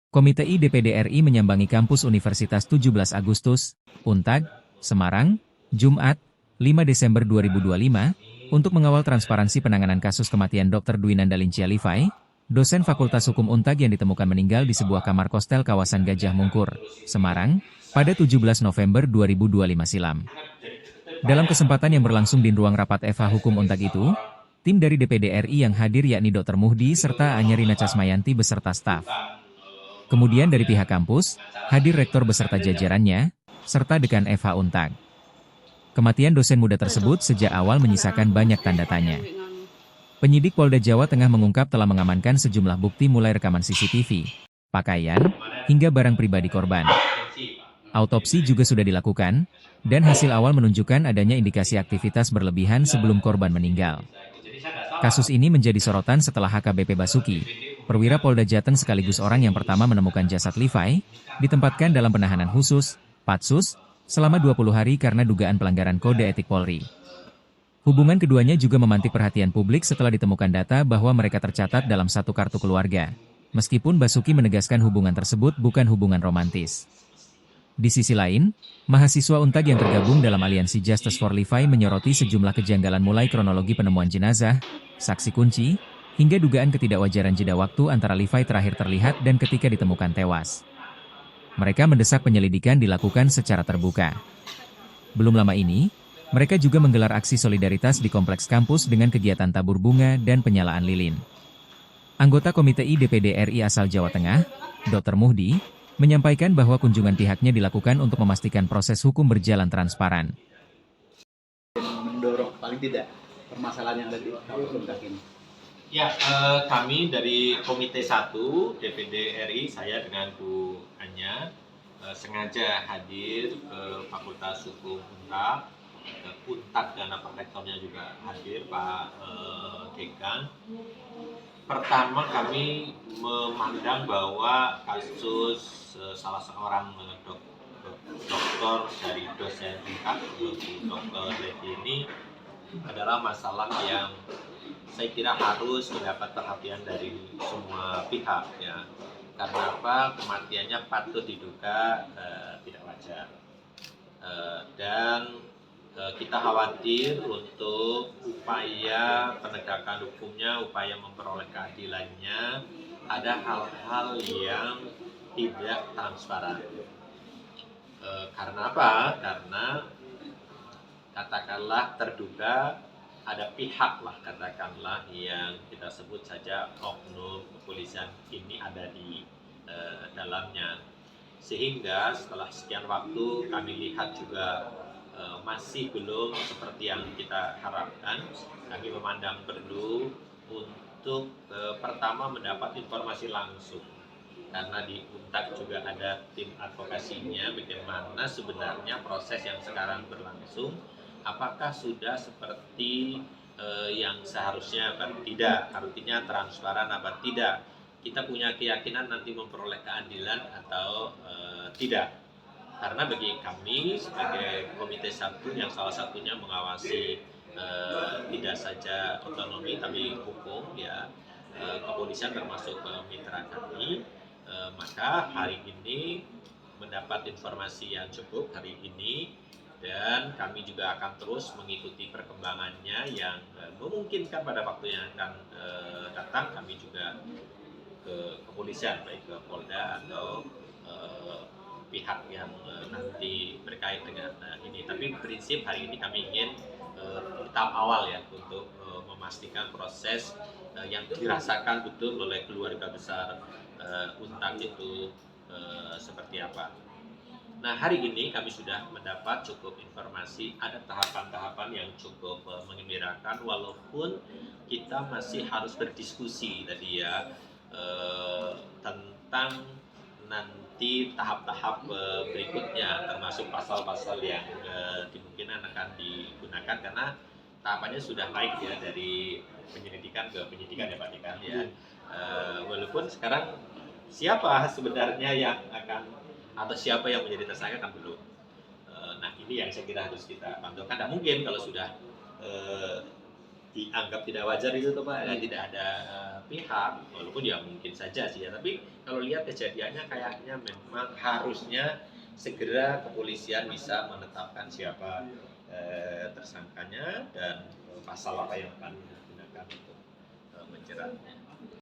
Komite I DPD RI menyambangi kampus Universitas 17 Agustus, Untag, Semarang, Jumat, 5 Desember 2025, untuk mengawal transparansi penanganan kasus kematian Dr. Dwi Nandalincia Livai, dosen Fakultas Hukum Untag yang ditemukan meninggal di sebuah kamar kostel kawasan Gajah Mungkur, Semarang, pada 17 November 2025 silam. Dalam kesempatan yang berlangsung di ruang rapat Eva Hukum Untag itu, tim dari DPD RI yang hadir yakni Dr. Muhdi serta Anyarina Casmayanti beserta staf. Kemudian dari pihak kampus, hadir rektor beserta jajarannya, serta dekan Eva Untag. Kematian dosen muda tersebut sejak awal menyisakan banyak tanda tanya. Penyidik Polda Jawa Tengah mengungkap telah mengamankan sejumlah bukti mulai rekaman CCTV, pakaian, hingga barang pribadi korban. Autopsi juga sudah dilakukan, dan hasil awal menunjukkan adanya indikasi aktivitas berlebihan sebelum korban meninggal. Kasus ini menjadi sorotan setelah HKBP Basuki, perwira Polda Jateng sekaligus orang yang pertama menemukan jasad Livai, ditempatkan dalam penahanan khusus, Patsus, selama 20 hari karena dugaan pelanggaran kode etik Polri. Hubungan keduanya juga memantik perhatian publik setelah ditemukan data bahwa mereka tercatat dalam satu kartu keluarga. Meskipun Basuki menegaskan hubungan tersebut bukan hubungan romantis. Di sisi lain, mahasiswa Untag yang tergabung dalam aliansi Justice for Livai menyoroti sejumlah kejanggalan mulai kronologi penemuan jenazah, saksi kunci, hingga dugaan ketidakwajaran jeda waktu antara Livai terakhir terlihat dan ketika ditemukan tewas. Mereka mendesak penyelidikan dilakukan secara terbuka. Belum lama ini, mereka juga menggelar aksi solidaritas di kompleks kampus dengan kegiatan tabur bunga dan penyalaan lilin. Anggota Komite I DPD RI asal Jawa Tengah, Dr. Muhdi, menyampaikan bahwa kunjungan pihaknya dilakukan untuk memastikan proses hukum berjalan transparan. Mendorong paling tidak permasalahan yang ada di kampus Untag ini. Ya, kami dari Komite 1 DPD RI, saya dengan Bu Anya, sengaja hadir ke Fakultas Hukum Untag, ke Untag dan Pak Rektornya juga hadir, Pak Dekan. Pertama kami memandang bahwa kasus salah seorang dokter dari dosen Untag, Dr. Levi ini adalah masalah yang saya kira harus mendapat perhatian dari semua pihak ya. Karena apa? Kematiannya patut diduga tidak wajar. Dan kita khawatir untuk upaya penegakan hukumnya, upaya memperoleh keadilannya, ada hal-hal yang tidak transparan. Karena apa? Karena katakanlah terduga ada pihak lah katakanlah yang kita sebut saja oknum kepolisian ini ada di dalamnya. Sehingga setelah sekian waktu kami lihat juga masih belum seperti yang kita harapkan. Kami memandang perlu untuk pertama mendapat informasi langsung. Karena di Untag juga ada tim advokasinya, bagaimana sebenarnya proses yang sekarang berlangsung, apakah sudah seperti yang seharusnya apa tidak, artinya transparan apa tidak. Kita punya keyakinan nanti memperoleh keadilan atau tidak. Karena bagi kami sebagai Komite 1 yang salah satunya mengawasi tidak saja otonomi tapi hukum ya, kepolisian termasuk mitra kami, maka hari ini mendapat informasi yang cukup hari ini, dan kami juga akan terus mengikuti perkembangannya yang memungkinkan pada waktu yang akan datang kami juga ke kepolisian baik ke Polda atau pihak yang nanti berkait dengan ini. Tapi prinsip hari ini kami ingin tahap awal ya untuk memastikan proses yang dirasakan betul oleh keluarga besar Untag itu seperti apa. Nah, hari ini kami sudah mendapat cukup informasi, ada tahapan-tahapan yang cukup mengembirakan, walaupun kita masih harus berdiskusi tadi ya tentang nanti tahap-tahap berikutnya, termasuk pasal-pasal yang dimungkinkan akan digunakan, karena tahapannya sudah naik ya dari penyelidikan ke penyidikan ya Pak Dekan ya. Walaupun sekarang siapa sebenarnya yang akan atau siapa yang menjadi tersangka kan belum. Nah ini yang saya kira harus kita pantau. Kan tidak mungkin kalau sudah dianggap tidak wajar itu tuh Pak, tidak ada pihak, walaupun ya mungkin saja sih ya, tapi kalau lihat kejadiannya kayaknya memang harusnya segera kepolisian bisa menetapkan siapa tersangkanya dan pasal apa yang akan digunakan untuk menjeratnya.